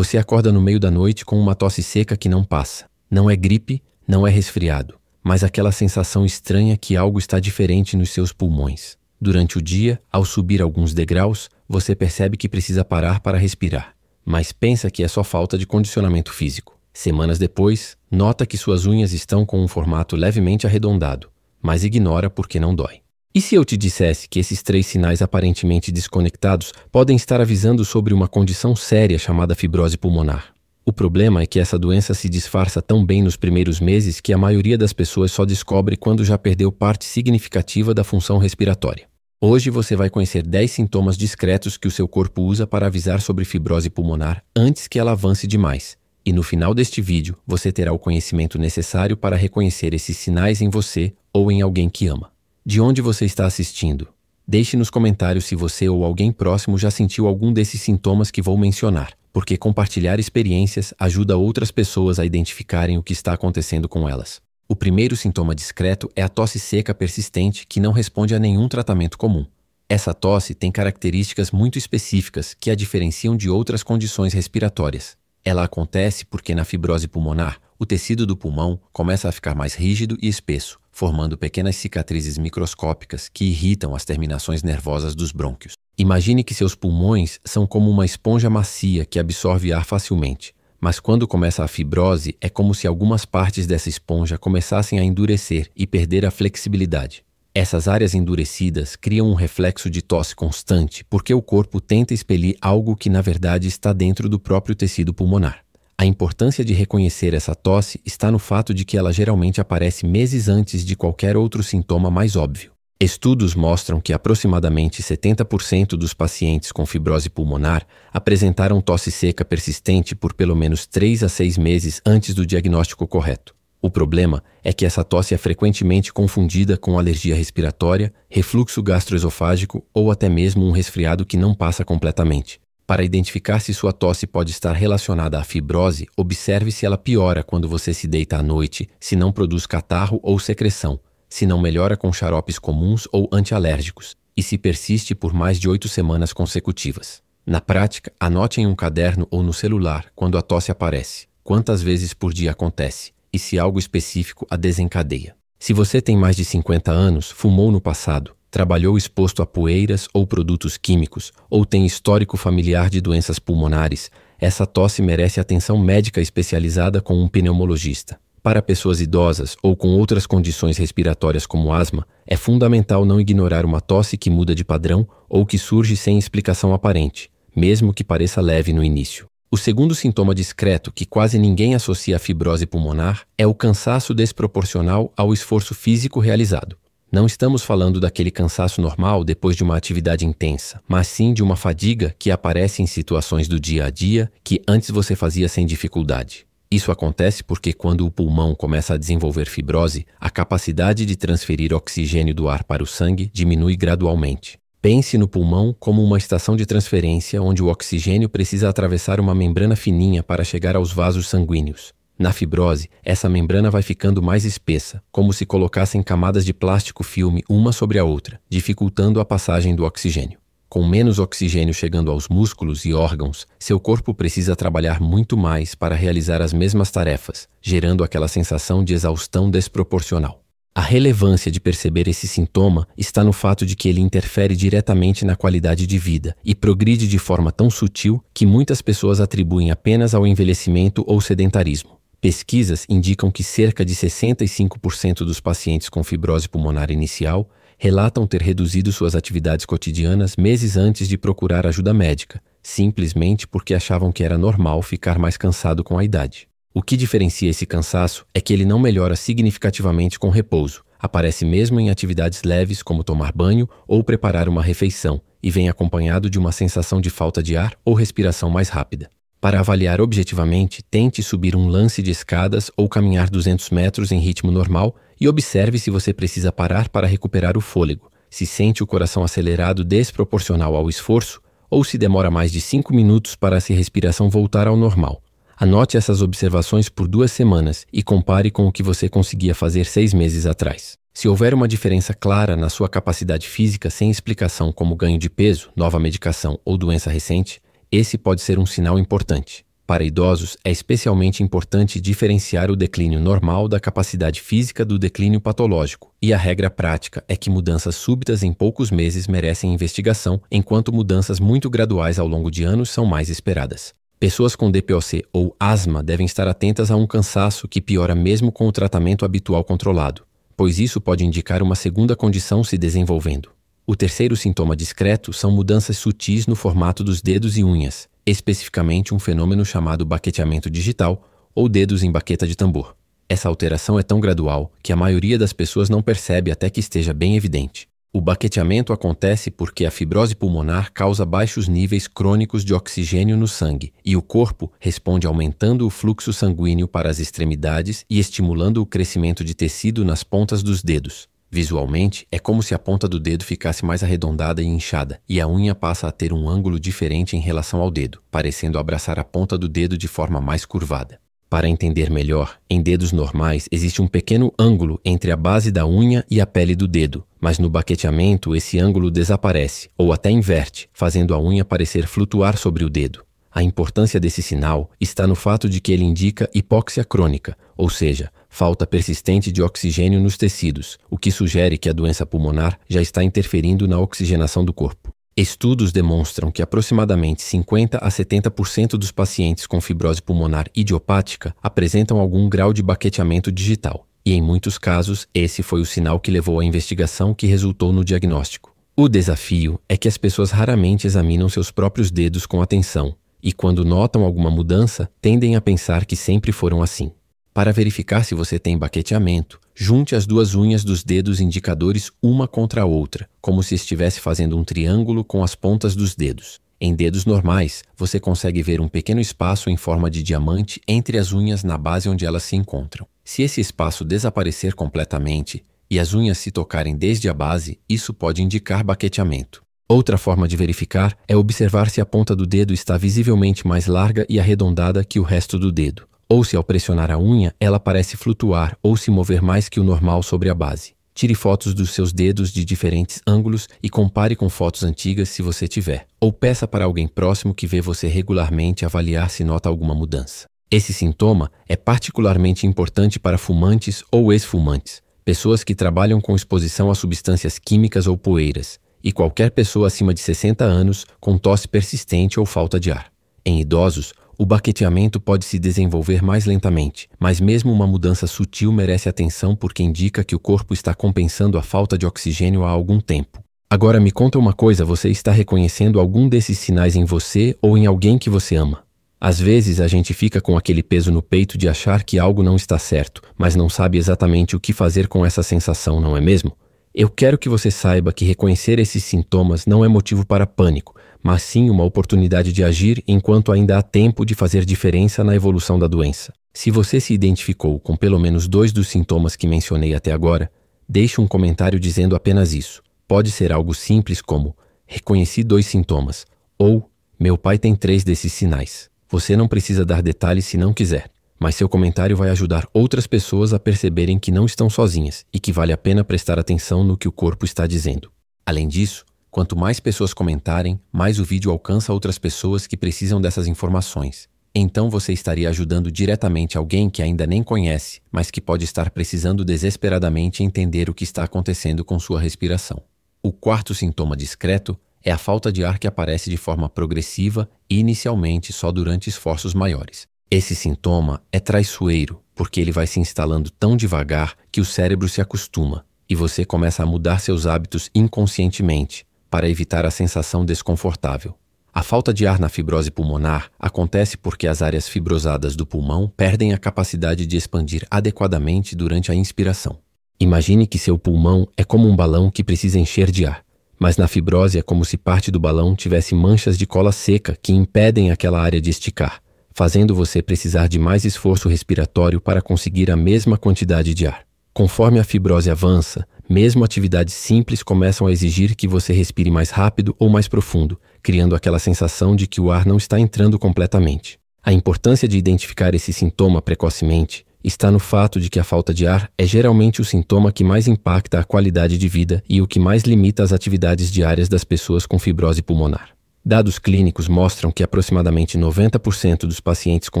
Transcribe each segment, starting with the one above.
Você acorda no meio da noite com uma tosse seca que não passa. Não é gripe, não é resfriado, mas aquela sensação estranha que algo está diferente nos seus pulmões. Durante o dia, ao subir alguns degraus, você percebe que precisa parar para respirar, mas pensa que é só falta de condicionamento físico. Semanas depois, nota que suas unhas estão com um formato levemente arredondado, mas ignora porque não dói. E se eu te dissesse que esses 3 sinais aparentemente desconectados podem estar avisando sobre uma condição séria chamada fibrose pulmonar? O problema é que essa doença se disfarça tão bem nos primeiros meses que a maioria das pessoas só descobre quando já perdeu parte significativa da função respiratória. Hoje você vai conhecer 10 sintomas discretos que o seu corpo usa para avisar sobre fibrose pulmonar antes que ela avance demais. E no final deste vídeo, você terá o conhecimento necessário para reconhecer esses sinais em você ou em alguém que ama. De onde você está assistindo? Deixe nos comentários se você ou alguém próximo já sentiu algum desses sintomas que vou mencionar, porque compartilhar experiências ajuda outras pessoas a identificarem o que está acontecendo com elas. O primeiro sintoma discreto é a tosse seca persistente que não responde a nenhum tratamento comum. Essa tosse tem características muito específicas que a diferenciam de outras condições respiratórias. Ela acontece porque na fibrose pulmonar, o tecido do pulmão começa a ficar mais rígido e espesso, formando pequenas cicatrizes microscópicas que irritam as terminações nervosas dos brônquios. Imagine que seus pulmões são como uma esponja macia que absorve ar facilmente, mas quando começa a fibrose é como se algumas partes dessa esponja começassem a endurecer e perder a flexibilidade. Essas áreas endurecidas criam um reflexo de tosse constante porque o corpo tenta expelir algo que na verdade está dentro do próprio tecido pulmonar. A importância de reconhecer essa tosse está no fato de que ela geralmente aparece meses antes de qualquer outro sintoma mais óbvio. Estudos mostram que aproximadamente 70% dos pacientes com fibrose pulmonar apresentaram tosse seca persistente por pelo menos 3 a 6 meses antes do diagnóstico correto. O problema é que essa tosse é frequentemente confundida com alergia respiratória, refluxo gastroesofágico ou até mesmo um resfriado que não passa completamente. Para identificar se sua tosse pode estar relacionada à fibrose, observe se ela piora quando você se deita à noite, se não produz catarro ou secreção, se não melhora com xaropes comuns ou antialérgicos, e se persiste por mais de 8 semanas consecutivas. Na prática, anote em um caderno ou no celular quando a tosse aparece, quantas vezes por dia acontece, e se algo específico a desencadeia. Se você tem mais de 50 anos, fumou no passado, trabalhou exposto a poeiras ou produtos químicos, ou tem histórico familiar de doenças pulmonares, essa tosse merece atenção médica especializada com um pneumologista. Para pessoas idosas ou com outras condições respiratórias como asma, é fundamental não ignorar uma tosse que muda de padrão ou que surge sem explicação aparente, mesmo que pareça leve no início. O segundo sintoma discreto que quase ninguém associa à fibrose pulmonar é o cansaço desproporcional ao esforço físico realizado. Não estamos falando daquele cansaço normal depois de uma atividade intensa, mas sim de uma fadiga que aparece em situações do dia a dia que antes você fazia sem dificuldade. Isso acontece porque quando o pulmão começa a desenvolver fibrose, a capacidade de transferir oxigênio do ar para o sangue diminui gradualmente. Pense no pulmão como uma estação de transferência onde o oxigênio precisa atravessar uma membrana fininha para chegar aos vasos sanguíneos. Na fibrose, essa membrana vai ficando mais espessa, como se colocassem camadas de plástico filme uma sobre a outra, dificultando a passagem do oxigênio. Com menos oxigênio chegando aos músculos e órgãos, seu corpo precisa trabalhar muito mais para realizar as mesmas tarefas, gerando aquela sensação de exaustão desproporcional. A relevância de perceber esse sintoma está no fato de que ele interfere diretamente na qualidade de vida e progride de forma tão sutil que muitas pessoas atribuem apenas ao envelhecimento ou sedentarismo. Pesquisas indicam que cerca de 65% dos pacientes com fibrose pulmonar inicial relatam ter reduzido suas atividades cotidianas meses antes de procurar ajuda médica, simplesmente porque achavam que era normal ficar mais cansado com a idade. O que diferencia esse cansaço é que ele não melhora significativamente com repouso, aparece mesmo em atividades leves como tomar banho ou preparar uma refeição, e vem acompanhado de uma sensação de falta de ar ou respiração mais rápida. Para avaliar objetivamente, tente subir um lance de escadas ou caminhar 200 metros em ritmo normal e observe se você precisa parar para recuperar o fôlego, se sente o coração acelerado desproporcional ao esforço ou se demora mais de 5 minutos para a respiração voltar ao normal. Anote essas observações por 2 semanas e compare com o que você conseguia fazer 6 meses atrás. Se houver uma diferença clara na sua capacidade física sem explicação como ganho de peso, nova medicação ou doença recente, esse pode ser um sinal importante. Para idosos, é especialmente importante diferenciar o declínio normal da capacidade física do declínio patológico, e a regra prática é que mudanças súbitas em poucos meses merecem investigação, enquanto mudanças muito graduais ao longo de anos são mais esperadas. Pessoas com DPOC ou asma devem estar atentas a um cansaço que piora mesmo com o tratamento habitual controlado, pois isso pode indicar uma segunda condição se desenvolvendo. O terceiro sintoma discreto são mudanças sutis no formato dos dedos e unhas, especificamente um fenômeno chamado baqueteamento digital ou dedos em baqueta de tambor. Essa alteração é tão gradual que a maioria das pessoas não percebe até que esteja bem evidente. O baqueteamento acontece porque a fibrose pulmonar causa baixos níveis crônicos de oxigênio no sangue e o corpo responde aumentando o fluxo sanguíneo para as extremidades e estimulando o crescimento de tecido nas pontas dos dedos. Visualmente, é como se a ponta do dedo ficasse mais arredondada e inchada, e a unha passa a ter um ângulo diferente em relação ao dedo, parecendo abraçar a ponta do dedo de forma mais curvada. Para entender melhor, em dedos normais existe um pequeno ângulo entre a base da unha e a pele do dedo, mas no baqueteamento esse ângulo desaparece, ou até inverte, fazendo a unha parecer flutuar sobre o dedo. A importância desse sinal está no fato de que ele indica hipóxia crônica, ou seja, falta persistente de oxigênio nos tecidos, o que sugere que a doença pulmonar já está interferindo na oxigenação do corpo. Estudos demonstram que aproximadamente 50 a 70% dos pacientes com fibrose pulmonar idiopática apresentam algum grau de baqueteamento digital, e em muitos casos esse foi o sinal que levou à investigação que resultou no diagnóstico. O desafio é que as pessoas raramente examinam seus próprios dedos com atenção, e quando notam alguma mudança, tendem a pensar que sempre foram assim. Para verificar se você tem baqueteamento, junte as duas unhas dos dedos indicadores uma contra a outra, como se estivesse fazendo um triângulo com as pontas dos dedos. Em dedos normais, você consegue ver um pequeno espaço em forma de diamante entre as unhas na base onde elas se encontram. Se esse espaço desaparecer completamente e as unhas se tocarem desde a base, isso pode indicar baqueteamento. Outra forma de verificar é observar se a ponta do dedo está visivelmente mais larga e arredondada que o resto do dedo, ou se ao pressionar a unha ela parece flutuar ou se mover mais que o normal sobre a base. Tire fotos dos seus dedos de diferentes ângulos e compare com fotos antigas se você tiver, ou peça para alguém próximo que vê você regularmente avaliar se nota alguma mudança. Esse sintoma é particularmente importante para fumantes ou ex-fumantes, pessoas que trabalham com exposição a substâncias químicas ou poeiras, e qualquer pessoa acima de 60 anos com tosse persistente ou falta de ar. Em idosos, o baqueteamento pode se desenvolver mais lentamente, mas mesmo uma mudança sutil merece atenção porque indica que o corpo está compensando a falta de oxigênio há algum tempo. Agora me conta uma coisa, você está reconhecendo algum desses sinais em você ou em alguém que você ama? Às vezes a gente fica com aquele peso no peito de achar que algo não está certo, mas não sabe exatamente o que fazer com essa sensação, não é mesmo? Eu quero que você saiba que reconhecer esses sintomas não é motivo para pânico, mas sim uma oportunidade de agir enquanto ainda há tempo de fazer diferença na evolução da doença. Se você se identificou com pelo menos 2 dos sintomas que mencionei até agora, deixe um comentário dizendo apenas isso. Pode ser algo simples como reconheci 2 sintomas ou meu pai tem 3 desses sinais. Você não precisa dar detalhes se não quiser, mas seu comentário vai ajudar outras pessoas a perceberem que não estão sozinhas e que vale a pena prestar atenção no que o corpo está dizendo. Além disso, quanto mais pessoas comentarem, mais o vídeo alcança outras pessoas que precisam dessas informações. Então você estaria ajudando diretamente alguém que ainda nem conhece, mas que pode estar precisando desesperadamente entender o que está acontecendo com sua respiração. O quarto sintoma discreto é a falta de ar que aparece de forma progressiva e inicialmente só durante esforços maiores. Esse sintoma é traiçoeiro, porque ele vai se instalando tão devagar que o cérebro se acostuma e você começa a mudar seus hábitos inconscientemente para evitar a sensação desconfortável. A falta de ar na fibrose pulmonar acontece porque as áreas fibrosadas do pulmão perdem a capacidade de expandir adequadamente durante a inspiração. Imagine que seu pulmão é como um balão que precisa encher de ar, mas na fibrose é como se parte do balão tivesse manchas de cola seca que impedem aquela área de esticar, fazendo você precisar de mais esforço respiratório para conseguir a mesma quantidade de ar. Conforme a fibrose avança, mesmo atividades simples começam a exigir que você respire mais rápido ou mais profundo, criando aquela sensação de que o ar não está entrando completamente. A importância de identificar esse sintoma precocemente está no fato de que a falta de ar é geralmente o sintoma que mais impacta a qualidade de vida e o que mais limita as atividades diárias das pessoas com fibrose pulmonar. Dados clínicos mostram que aproximadamente 90% dos pacientes com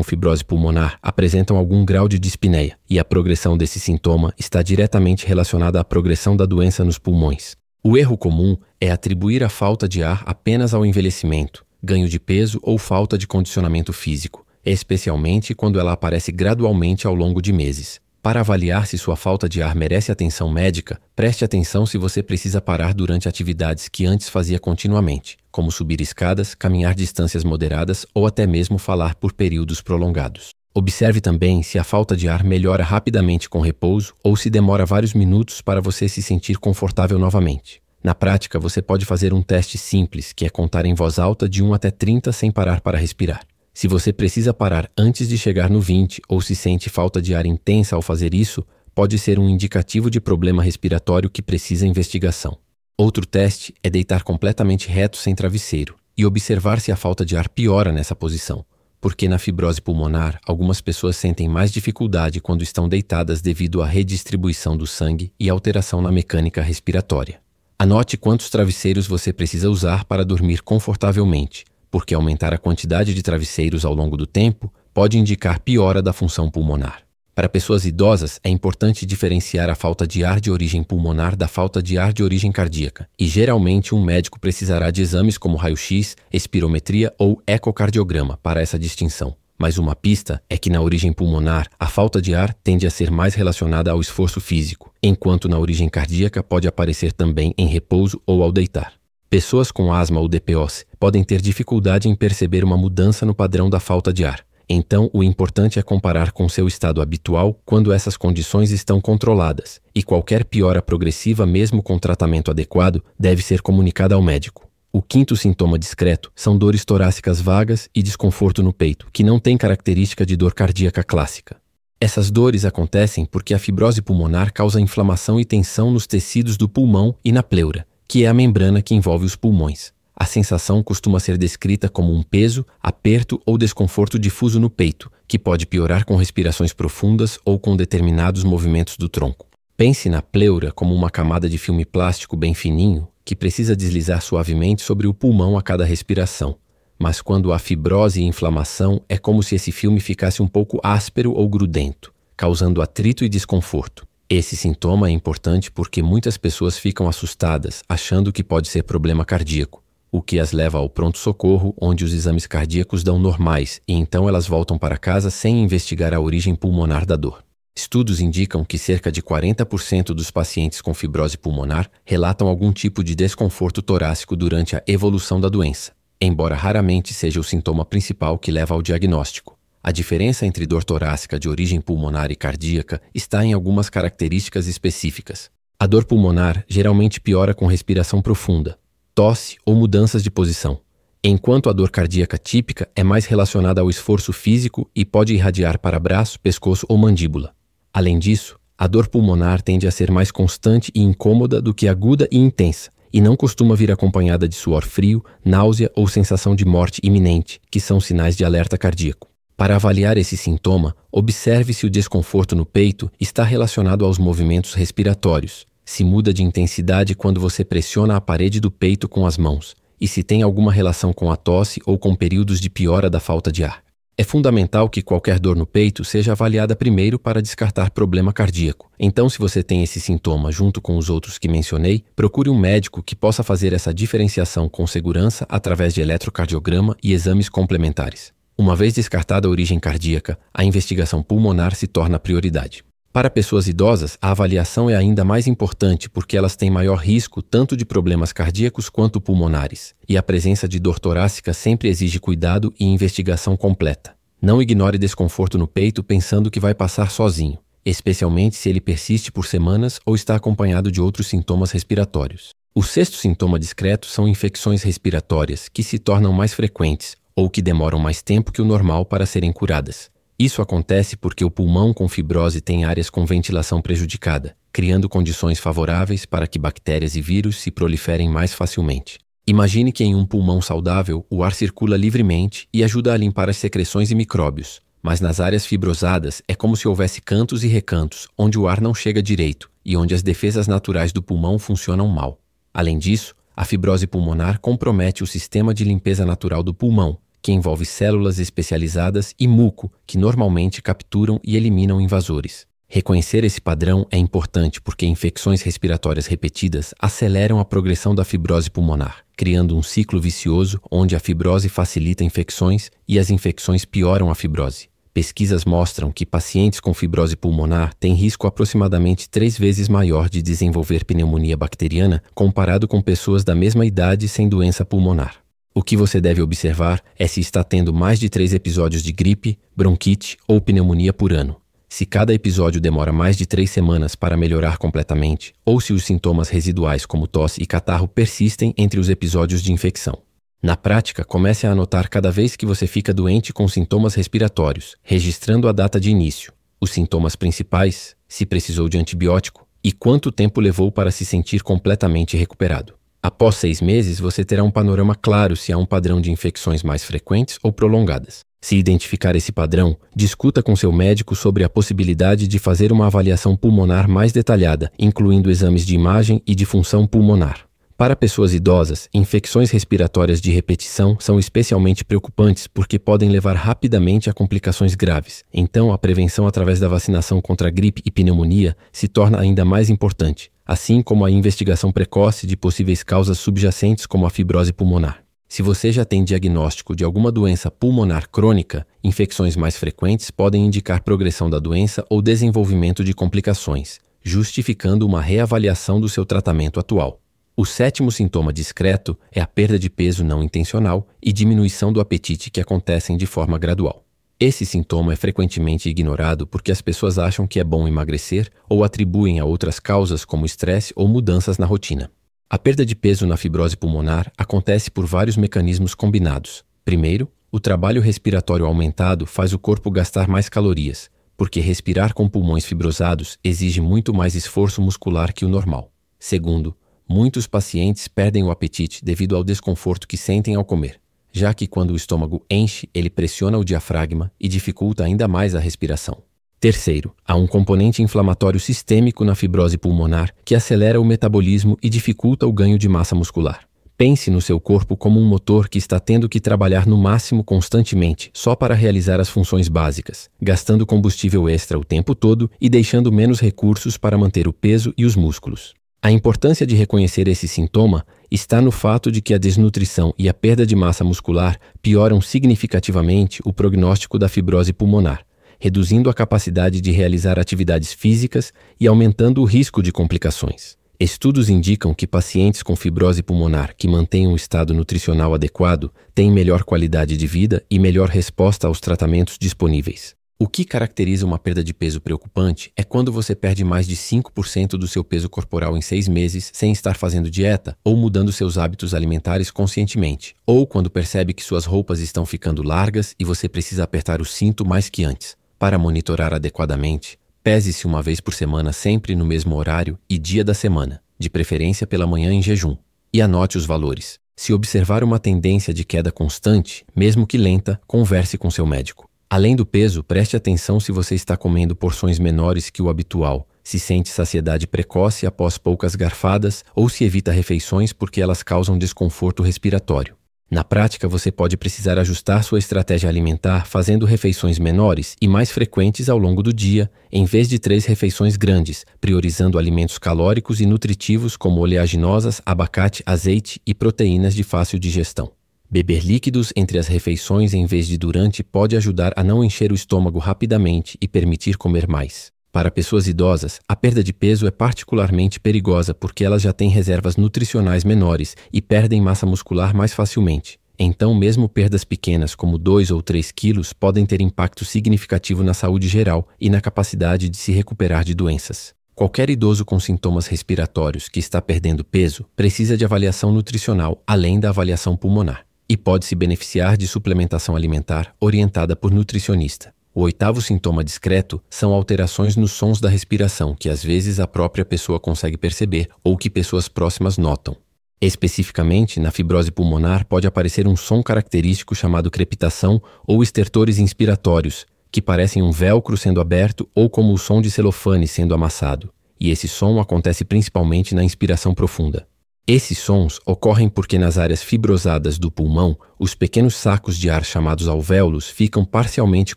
fibrose pulmonar apresentam algum grau de dispneia, e a progressão desse sintoma está diretamente relacionada à progressão da doença nos pulmões. O erro comum é atribuir a falta de ar apenas ao envelhecimento, ganho de peso ou falta de condicionamento físico, especialmente quando ela aparece gradualmente ao longo de meses. Para avaliar se sua falta de ar merece atenção médica, preste atenção se você precisa parar durante atividades que antes fazia continuamente, como subir escadas, caminhar distâncias moderadas ou até mesmo falar por períodos prolongados. Observe também se a falta de ar melhora rapidamente com repouso ou se demora vários minutos para você se sentir confortável novamente. Na prática, você pode fazer um teste simples, que é contar em voz alta de 1 até 30 sem parar para respirar. Se você precisa parar antes de chegar no 20 ou se sente falta de ar intensa ao fazer isso, pode ser um indicativo de problema respiratório que precisa investigação. Outro teste é deitar completamente reto sem travesseiro e observar se a falta de ar piora nessa posição, porque na fibrose pulmonar, algumas pessoas sentem mais dificuldade quando estão deitadas devido à redistribuição do sangue e alteração na mecânica respiratória. Anote quantos travesseiros você precisa usar para dormir confortavelmente, porque aumentar a quantidade de travesseiros ao longo do tempo pode indicar piora da função pulmonar. Para pessoas idosas, é importante diferenciar a falta de ar de origem pulmonar da falta de ar de origem cardíaca, e geralmente um médico precisará de exames como raio-x, espirometria ou ecocardiograma para essa distinção. Mas uma pista é que na origem pulmonar, a falta de ar tende a ser mais relacionada ao esforço físico, enquanto na origem cardíaca pode aparecer também em repouso ou ao deitar. Pessoas com asma ou DPOC podem ter dificuldade em perceber uma mudança no padrão da falta de ar. Então, o importante é comparar com seu estado habitual quando essas condições estão controladas, e qualquer piora progressiva, mesmo com tratamento adequado, deve ser comunicada ao médico. O quinto sintoma discreto são dores torácicas vagas e desconforto no peito, que não tem característica de dor cardíaca clássica. Essas dores acontecem porque a fibrose pulmonar causa inflamação e tensão nos tecidos do pulmão e na pleura, que é a membrana que envolve os pulmões. A sensação costuma ser descrita como um peso, aperto ou desconforto difuso no peito, que pode piorar com respirações profundas ou com determinados movimentos do tronco. Pense na pleura como uma camada de filme plástico bem fininho, que precisa deslizar suavemente sobre o pulmão a cada respiração. Mas quando há fibrose e inflamação, é como se esse filme ficasse um pouco áspero ou grudento, causando atrito e desconforto. Esse sintoma é importante porque muitas pessoas ficam assustadas, achando que pode ser problema cardíaco, o que as leva ao pronto-socorro, onde os exames cardíacos dão normais, e então elas voltam para casa sem investigar a origem pulmonar da dor. Estudos indicam que cerca de 40% dos pacientes com fibrose pulmonar relatam algum tipo de desconforto torácico durante a evolução da doença, embora raramente seja o sintoma principal que leva ao diagnóstico. A diferença entre dor torácica de origem pulmonar e cardíaca está em algumas características específicas. A dor pulmonar geralmente piora com respiração profunda, tosse ou mudanças de posição, enquanto a dor cardíaca típica é mais relacionada ao esforço físico e pode irradiar para braço, pescoço ou mandíbula. Além disso, a dor pulmonar tende a ser mais constante e incômoda do que aguda e intensa, e não costuma vir acompanhada de suor frio, náusea ou sensação de morte iminente, que são sinais de alerta cardíaco. Para avaliar esse sintoma, observe se o desconforto no peito está relacionado aos movimentos respiratórios, se muda de intensidade quando você pressiona a parede do peito com as mãos, e se tem alguma relação com a tosse ou com períodos de piora da falta de ar. É fundamental que qualquer dor no peito seja avaliada primeiro para descartar problema cardíaco. Então, se você tem esse sintoma junto com os outros que mencionei, procure um médico que possa fazer essa diferenciação com segurança através de eletrocardiograma e exames complementares. Uma vez descartada a origem cardíaca, a investigação pulmonar se torna prioridade. Para pessoas idosas, a avaliação é ainda mais importante porque elas têm maior risco tanto de problemas cardíacos quanto pulmonares, e a presença de dor torácica sempre exige cuidado e investigação completa. Não ignore desconforto no peito pensando que vai passar sozinho, especialmente se ele persiste por semanas ou está acompanhado de outros sintomas respiratórios. O sexto sintoma discreto são infecções respiratórias, que se tornam mais frequentes ou que demoram mais tempo que o normal para serem curadas. Isso acontece porque o pulmão com fibrose tem áreas com ventilação prejudicada, criando condições favoráveis para que bactérias e vírus se proliferem mais facilmente. Imagine que em um pulmão saudável, o ar circula livremente e ajuda a limpar as secreções e micróbios, mas nas áreas fibrosadas é como se houvesse cantos e recantos, onde o ar não chega direito e onde as defesas naturais do pulmão funcionam mal. Além disso, A fibrose pulmonar compromete o sistema de limpeza natural do pulmão, que envolve células especializadas e muco, que normalmente capturam e eliminam invasores. Reconhecer esse padrão é importante porque infecções respiratórias repetidas aceleram a progressão da fibrose pulmonar, criando um ciclo vicioso onde a fibrose facilita infecções e as infecções pioram a fibrose. Pesquisas mostram que pacientes com fibrose pulmonar têm risco aproximadamente 3 vezes maior de desenvolver pneumonia bacteriana comparado com pessoas da mesma idade sem doença pulmonar. O que você deve observar é se está tendo mais de 3 episódios de gripe, bronquite ou pneumonia por ano. Se cada episódio demora mais de 3 semanas para melhorar completamente, ou se os sintomas residuais como tosse e catarro persistem entre os episódios de infecção. Na prática, comece a anotar cada vez que você fica doente com sintomas respiratórios, registrando a data de início, os sintomas principais, se precisou de antibiótico, e quanto tempo levou para se sentir completamente recuperado. Após 6 meses, você terá um panorama claro se há um padrão de infecções mais frequentes ou prolongadas. Se identificar esse padrão, discuta com seu médico sobre a possibilidade de fazer uma avaliação pulmonar mais detalhada, incluindo exames de imagem e de função pulmonar. Para pessoas idosas, infecções respiratórias de repetição são especialmente preocupantes porque podem levar rapidamente a complicações graves. Então, a prevenção através da vacinação contra gripe e pneumonia se torna ainda mais importante, assim como a investigação precoce de possíveis causas subjacentes como a fibrose pulmonar. Se você já tem diagnóstico de alguma doença pulmonar crônica, infecções mais frequentes podem indicar progressão da doença ou desenvolvimento de complicações, justificando uma reavaliação do seu tratamento atual. O 7º sintoma discreto é a perda de peso não intencional e diminuição do apetite que acontecem de forma gradual. Esse sintoma é frequentemente ignorado porque as pessoas acham que é bom emagrecer ou atribuem a outras causas como estresse ou mudanças na rotina. A perda de peso na fibrose pulmonar acontece por vários mecanismos combinados. Primeiro, o trabalho respiratório aumentado faz o corpo gastar mais calorias, porque respirar com pulmões fibrosados exige muito mais esforço muscular que o normal. Segundo, muitos pacientes perdem o apetite devido ao desconforto que sentem ao comer, já que quando o estômago enche, ele pressiona o diafragma e dificulta ainda mais a respiração. Terceiro, há um componente inflamatório sistêmico na fibrose pulmonar que acelera o metabolismo e dificulta o ganho de massa muscular. Pense no seu corpo como um motor que está tendo que trabalhar no máximo constantemente só para realizar as funções básicas, gastando combustível extra o tempo todo e deixando menos recursos para manter o peso e os músculos. A importância de reconhecer esse sintoma está no fato de que a desnutrição e a perda de massa muscular pioram significativamente o prognóstico da fibrose pulmonar, reduzindo a capacidade de realizar atividades físicas e aumentando o risco de complicações. Estudos indicam que pacientes com fibrose pulmonar que mantêm um estado nutricional adequado têm melhor qualidade de vida e melhor resposta aos tratamentos disponíveis. O que caracteriza uma perda de peso preocupante é quando você perde mais de 5% do seu peso corporal em 6 meses sem estar fazendo dieta ou mudando seus hábitos alimentares conscientemente, ou quando percebe que suas roupas estão ficando largas e você precisa apertar o cinto mais que antes. Para monitorar adequadamente, pese-se uma vez por semana sempre no mesmo horário e dia da semana, de preferência pela manhã em jejum, e anote os valores. Se observar uma tendência de queda constante, mesmo que lenta, converse com seu médico. Além do peso, preste atenção se você está comendo porções menores que o habitual, se sente saciedade precoce após poucas garfadas ou se evita refeições porque elas causam desconforto respiratório. Na prática, você pode precisar ajustar sua estratégia alimentar fazendo refeições menores e mais frequentes ao longo do dia, em vez de 3 refeições grandes, priorizando alimentos calóricos e nutritivos como oleaginosas, abacate, azeite e proteínas de fácil digestão. Beber líquidos entre as refeições em vez de durante pode ajudar a não encher o estômago rapidamente e permitir comer mais. Para pessoas idosas, a perda de peso é particularmente perigosa porque elas já têm reservas nutricionais menores e perdem massa muscular mais facilmente. Então, mesmo perdas pequenas como 2 ou 3 quilos podem ter impacto significativo na saúde geral e na capacidade de se recuperar de doenças. Qualquer idoso com sintomas respiratórios que está perdendo peso precisa de avaliação nutricional além da avaliação pulmonar e pode se beneficiar de suplementação alimentar orientada por nutricionista. O 8º sintoma discreto são alterações nos sons da respiração que às vezes a própria pessoa consegue perceber ou que pessoas próximas notam. Especificamente, na fibrose pulmonar pode aparecer um som característico chamado crepitação ou estertores inspiratórios, que parecem um velcro sendo aberto ou como o som de celofane sendo amassado. E esse som acontece principalmente na inspiração profunda. Esses sons ocorrem porque nas áreas fibrosadas do pulmão, os pequenos sacos de ar chamados alvéolos ficam parcialmente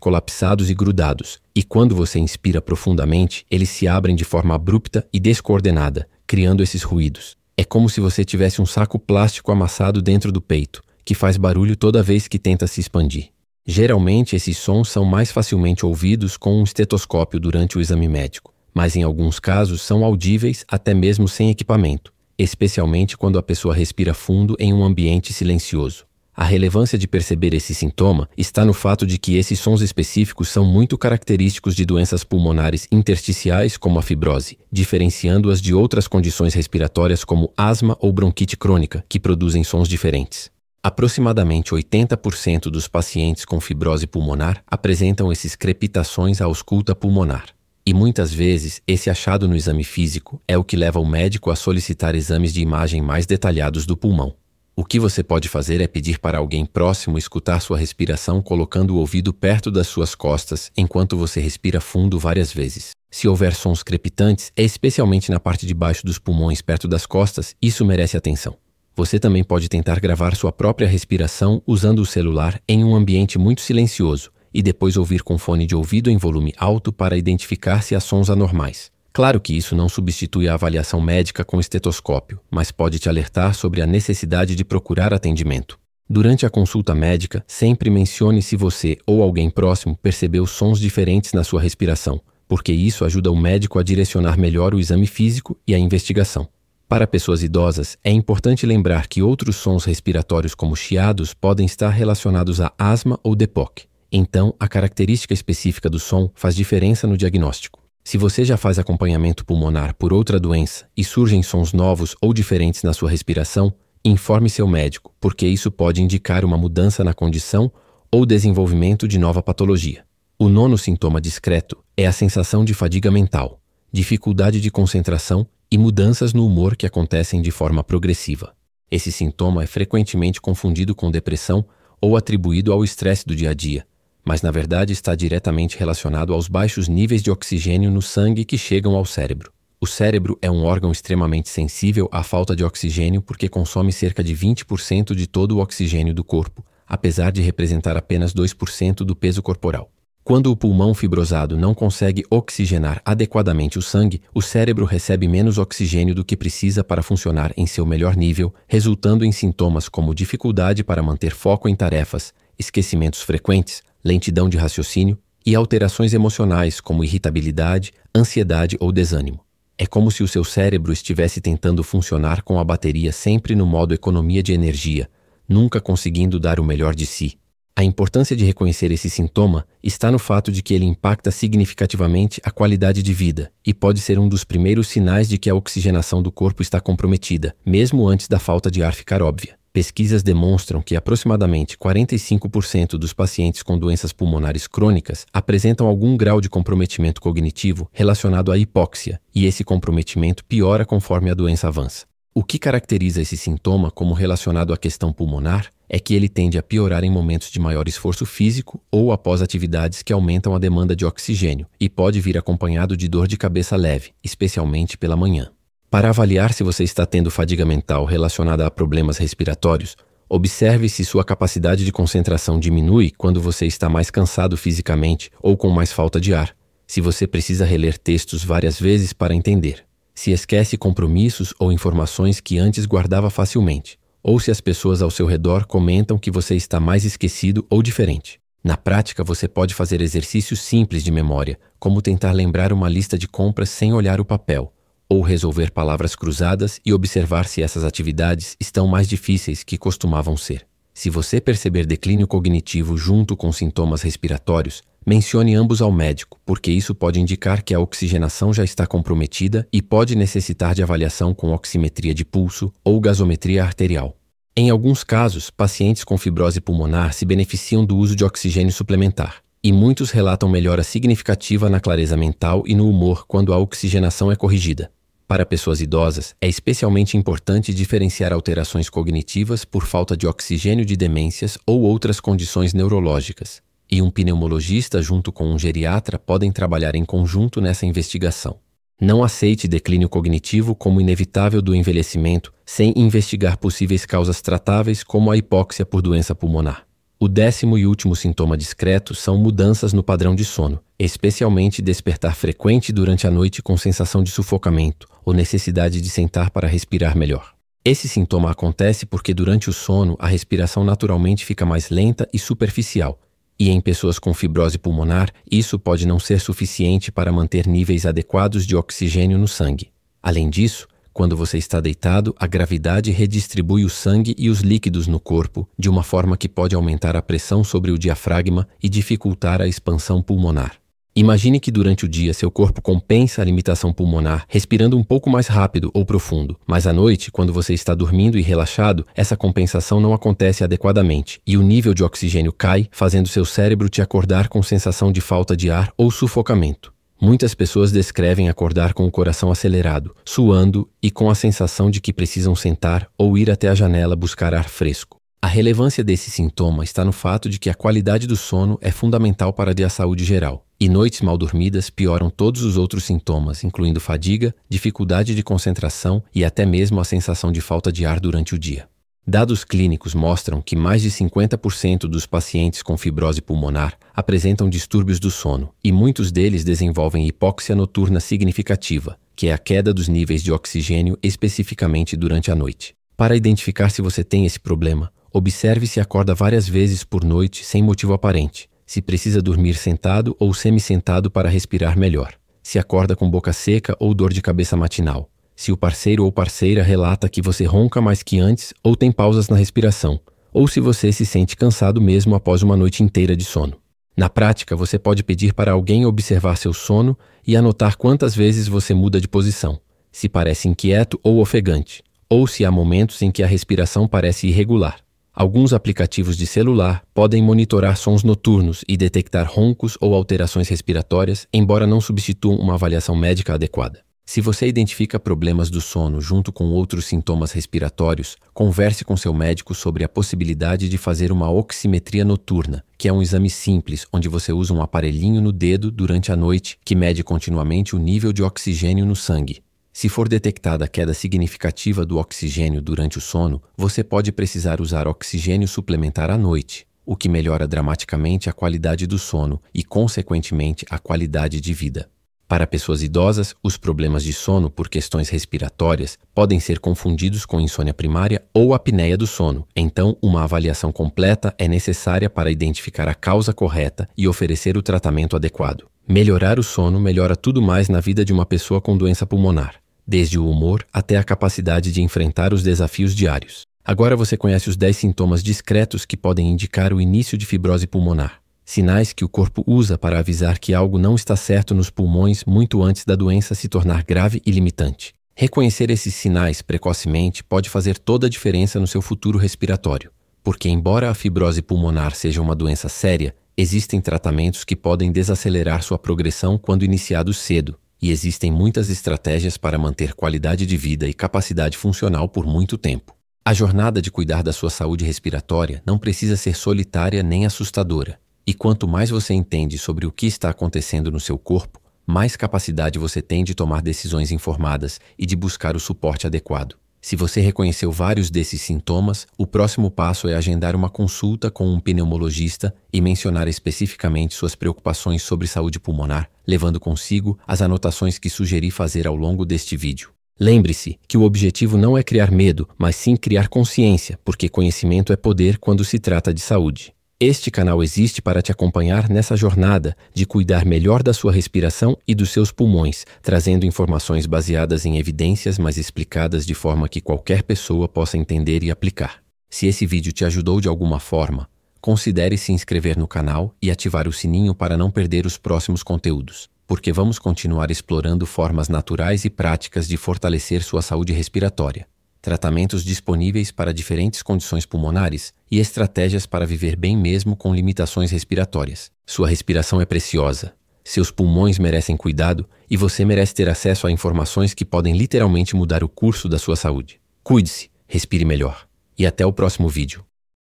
colapsados e grudados, e quando você inspira profundamente, eles se abrem de forma abrupta e descoordenada, criando esses ruídos. É como se você tivesse um saco plástico amassado dentro do peito, que faz barulho toda vez que tenta se expandir. Geralmente, esses sons são mais facilmente ouvidos com um estetoscópio durante o exame médico, mas em alguns casos são audíveis até mesmo sem equipamento, especialmente quando a pessoa respira fundo em um ambiente silencioso. A relevância de perceber esse sintoma está no fato de que esses sons específicos são muito característicos de doenças pulmonares intersticiais como a fibrose, diferenciando-as de outras condições respiratórias como asma ou bronquite crônica, que produzem sons diferentes. Aproximadamente 80% dos pacientes com fibrose pulmonar apresentam esses crepitações à ausculta pulmonar. E muitas vezes, esse achado no exame físico é o que leva o médico a solicitar exames de imagem mais detalhados do pulmão. O que você pode fazer é pedir para alguém próximo escutar sua respiração colocando o ouvido perto das suas costas enquanto você respira fundo várias vezes. Se houver sons crepitantes, especialmente na parte de baixo dos pulmões perto das costas, isso merece atenção. Você também pode tentar gravar sua própria respiração usando o celular em um ambiente muito silencioso e depois ouvir com fone de ouvido em volume alto para identificar se há sons anormais. Claro que isso não substitui a avaliação médica com estetoscópio, mas pode te alertar sobre a necessidade de procurar atendimento. Durante a consulta médica, sempre mencione se você ou alguém próximo percebeu sons diferentes na sua respiração, porque isso ajuda o médico a direcionar melhor o exame físico e a investigação. Para pessoas idosas, é importante lembrar que outros sons respiratórios como chiados podem estar relacionados a asma ou DPOC. Então, a característica específica do som faz diferença no diagnóstico. Se você já faz acompanhamento pulmonar por outra doença e surgem sons novos ou diferentes na sua respiração, informe seu médico, porque isso pode indicar uma mudança na condição ou desenvolvimento de nova patologia. O nono sintoma discreto é a sensação de fadiga mental, dificuldade de concentração e mudanças no humor que acontecem de forma progressiva. Esse sintoma é frequentemente confundido com depressão ou atribuído ao estresse do dia a dia, mas na verdade está diretamente relacionado aos baixos níveis de oxigênio no sangue que chegam ao cérebro. O cérebro é um órgão extremamente sensível à falta de oxigênio porque consome cerca de 20% de todo o oxigênio do corpo, apesar de representar apenas 2% do peso corporal. Quando o pulmão fibrosado não consegue oxigenar adequadamente o sangue, o cérebro recebe menos oxigênio do que precisa para funcionar em seu melhor nível, resultando em sintomas como dificuldade para manter foco em tarefas, esquecimentos frequentes, lentidão de raciocínio e alterações emocionais como irritabilidade, ansiedade ou desânimo. É como se o seu cérebro estivesse tentando funcionar com a bateria sempre no modo economia de energia, nunca conseguindo dar o melhor de si. A importância de reconhecer esse sintoma está no fato de que ele impacta significativamente a qualidade de vida e pode ser um dos primeiros sinais de que a oxigenação do corpo está comprometida, mesmo antes da falta de ar ficar óbvia. Pesquisas demonstram que aproximadamente 45% dos pacientes com doenças pulmonares crônicas apresentam algum grau de comprometimento cognitivo relacionado à hipóxia, e esse comprometimento piora conforme a doença avança. O que caracteriza esse sintoma como relacionado à questão pulmonar é que ele tende a piorar em momentos de maior esforço físico ou após atividades que aumentam a demanda de oxigênio e pode vir acompanhado de dor de cabeça leve, especialmente pela manhã. Para avaliar se você está tendo fadiga mental relacionada a problemas respiratórios, observe se sua capacidade de concentração diminui quando você está mais cansado fisicamente ou com mais falta de ar, se você precisa reler textos várias vezes para entender, se esquece compromissos ou informações que antes guardava facilmente, ou se as pessoas ao seu redor comentam que você está mais esquecido ou diferente. Na prática, você pode fazer exercícios simples de memória, como tentar lembrar uma lista de compras sem olhar o papel, ou resolver palavras cruzadas e observar se essas atividades estão mais difíceis que costumavam ser. Se você perceber declínio cognitivo junto com sintomas respiratórios, mencione ambos ao médico, porque isso pode indicar que a oxigenação já está comprometida e pode necessitar de avaliação com oximetria de pulso ou gasometria arterial. Em alguns casos, pacientes com fibrose pulmonar se beneficiam do uso de oxigênio suplementar, e muitos relatam melhora significativa na clareza mental e no humor quando a oxigenação é corrigida. Para pessoas idosas, é especialmente importante diferenciar alterações cognitivas por falta de oxigênio de demências ou outras condições neurológicas, e um pneumologista junto com um geriatra podem trabalhar em conjunto nessa investigação. Não aceite declínio cognitivo como inevitável do envelhecimento, sem investigar possíveis causas tratáveis como a hipóxia por doença pulmonar. O 10º e último sintoma discreto são mudanças no padrão de sono, especialmente despertar frequente durante a noite com sensação de sufocamento ou necessidade de sentar para respirar melhor. Esse sintoma acontece porque durante o sono a respiração naturalmente fica mais lenta e superficial, e em pessoas com fibrose pulmonar isso pode não ser suficiente para manter níveis adequados de oxigênio no sangue. Além disso, quando você está deitado, a gravidade redistribui o sangue e os líquidos no corpo de uma forma que pode aumentar a pressão sobre o diafragma e dificultar a expansão pulmonar. Imagine que durante o dia seu corpo compensa a limitação pulmonar respirando um pouco mais rápido ou profundo, mas à noite, quando você está dormindo e relaxado, essa compensação não acontece adequadamente e o nível de oxigênio cai, fazendo seu cérebro te acordar com sensação de falta de ar ou sufocamento. Muitas pessoas descrevem acordar com o coração acelerado, suando e com a sensação de que precisam sentar ou ir até a janela buscar ar fresco. A relevância desse sintoma está no fato de que a qualidade do sono é fundamental para a saúde geral, e noites mal dormidas pioram todos os outros sintomas, incluindo fadiga, dificuldade de concentração e até mesmo a sensação de falta de ar durante o dia. Dados clínicos mostram que mais de 50% dos pacientes com fibrose pulmonar apresentam distúrbios do sono, e muitos deles desenvolvem hipóxia noturna significativa, que é a queda dos níveis de oxigênio especificamente durante a noite. Para identificar se você tem esse problema, observe se acorda várias vezes por noite sem motivo aparente, se precisa dormir sentado ou semi-sentado para respirar melhor, se acorda com boca seca ou dor de cabeça matinal, se o parceiro ou parceira relata que você ronca mais que antes ou tem pausas na respiração, ou se você se sente cansado mesmo após uma noite inteira de sono. Na prática, você pode pedir para alguém observar seu sono e anotar quantas vezes você muda de posição, se parece inquieto ou ofegante, ou se há momentos em que a respiração parece irregular. Alguns aplicativos de celular podem monitorar sons noturnos e detectar roncos ou alterações respiratórias, embora não substituam uma avaliação médica adequada. Se você identifica problemas do sono junto com outros sintomas respiratórios, converse com seu médico sobre a possibilidade de fazer uma oximetria noturna, que é um exame simples onde você usa um aparelhinho no dedo durante a noite que mede continuamente o nível de oxigênio no sangue. Se for detectada queda significativa do oxigênio durante o sono, você pode precisar usar oxigênio suplementar à noite, o que melhora dramaticamente a qualidade do sono e, consequentemente, a qualidade de vida. Para pessoas idosas, os problemas de sono por questões respiratórias podem ser confundidos com insônia primária ou apneia do sono. Então, uma avaliação completa é necessária para identificar a causa correta e oferecer o tratamento adequado. Melhorar o sono melhora tudo mais na vida de uma pessoa com doença pulmonar, desde o humor até a capacidade de enfrentar os desafios diários. Agora você conhece os 10 sintomas discretos que podem indicar o início de fibrose pulmonar. Sinais que o corpo usa para avisar que algo não está certo nos pulmões muito antes da doença se tornar grave e limitante. Reconhecer esses sinais precocemente pode fazer toda a diferença no seu futuro respiratório, porque embora a fibrose pulmonar seja uma doença séria, existem tratamentos que podem desacelerar sua progressão quando iniciados cedo, e existem muitas estratégias para manter qualidade de vida e capacidade funcional por muito tempo. A jornada de cuidar da sua saúde respiratória não precisa ser solitária nem assustadora. E quanto mais você entende sobre o que está acontecendo no seu corpo, mais capacidade você tem de tomar decisões informadas e de buscar o suporte adequado. Se você reconheceu vários desses sintomas, o próximo passo é agendar uma consulta com um pneumologista e mencionar especificamente suas preocupações sobre saúde pulmonar, levando consigo as anotações que sugeri fazer ao longo deste vídeo. Lembre-se que o objetivo não é criar medo, mas sim criar consciência, porque conhecimento é poder quando se trata de saúde. Este canal existe para te acompanhar nessa jornada de cuidar melhor da sua respiração e dos seus pulmões, trazendo informações baseadas em evidências, mas explicadas de forma que qualquer pessoa possa entender e aplicar. Se esse vídeo te ajudou de alguma forma, considere se inscrever no canal e ativar o sininho para não perder os próximos conteúdos, porque vamos continuar explorando formas naturais e práticas de fortalecer sua saúde respiratória. Tratamentos disponíveis para diferentes condições pulmonares e estratégias para viver bem mesmo com limitações respiratórias. Sua respiração é preciosa, seus pulmões merecem cuidado e você merece ter acesso a informações que podem literalmente mudar o curso da sua saúde. Cuide-se, respire melhor e até o próximo vídeo.